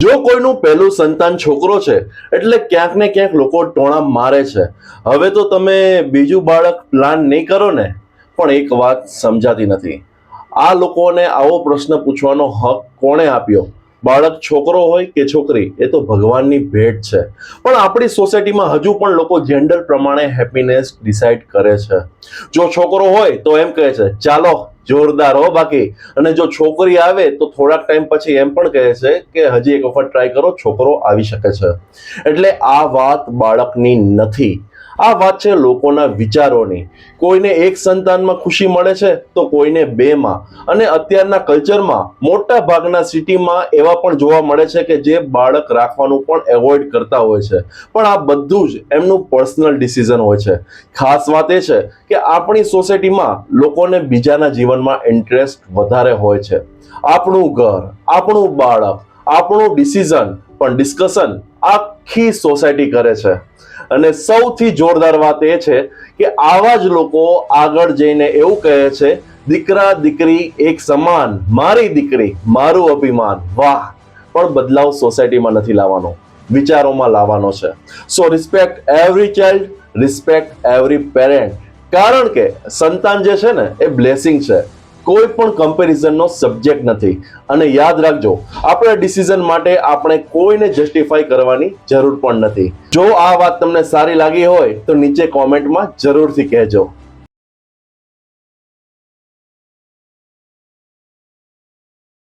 જો કોઈનું પહેલું સંતાન છોકરો છે એટલે ક્યાંક ને ક્યાંક લોકો ટોણા મારે છે. હવે તો તમે બીજું બાળક પ્લાન નહીં કરો ને, પણ એક વાત સમજાતી નથી. આ લોકોને આવો પ્રશ્ન પૂછવાનો હક કોણે આપ્યો? બાળક છોકરો હોય કે છોકરી, એ તો ભગવાનની ભેટ છે. પણ આપણી સોસાયટીમાં હજુ પણ લોકો જેન્ડર પ્રમાણે હેપીનેસ ડિસાઈડ કરે છે. જો છોકરો હોય તો એમ કહે છે ચાલો જોરદાર હો બાકી, અને જો છોકરી આવે તો થોડાક ટાઈમ પછી એમ પણ કહે છે કે હજી એક વખત ટ્રાય કરો, છોકરો આવી શકે છે. એટલે આ વાત બાળકની નથી, આ વાત છે લોકોના વિચારોની. કોઈને એક સંતાનમાં ખુશી મળે છે તો કોઈને બેમાં, અને અત્યારના કલ્ચરમાં મોટા ભાગના સિટીમાં એવા પણ જોવા મળે છે કે જે બાળક રાખવાનું પણ એવોઇડ કરતા હોય છે. પણ આ બધું જ એમનું પર્સનલ ડિસિઝન હોય છે. ખાસ વાત એ છે કે આપણી સોસાયટીમાં લોકોને બીજાના જીવનમાં ઇન્ટરેસ્ટ વધારે હોય છે. આપણું ઘર, આપણું બાળક, આપણું ડિસિઝન, પણ ડિસ્કશન આખી સોસાયટી કરે છે. અને સૌથી જોરદાર વાત એ છે કે આવા જ લોકો આગળ જઈને એવું કહે છે, દીકરા દીકરી એક સમાન, મારી દીકરી મારું અભિમાન. વાહ! પણ બદલાવ સોસાયટીમાં નથી લાવવાનો, વિચારોમાં લાવવાનો છે. So respect every child, respect every parent. કારણ કે સંતાન જે છે ને એ બ્લેસિંગ છે, કોઈ પણ કમ્પેરિઝનનો સબ્જેક્ટ નથી. અને યાદ રાખજો, આપણા ડિસિઝન માટે આપણે કોઈને જસ્ટિફાઈ કરવાની જરૂર પણ નથી. જો આ વાત તમને સારી લાગી હોય તો નીચે કોમેન્ટમાં જરૂરથી કહેજો.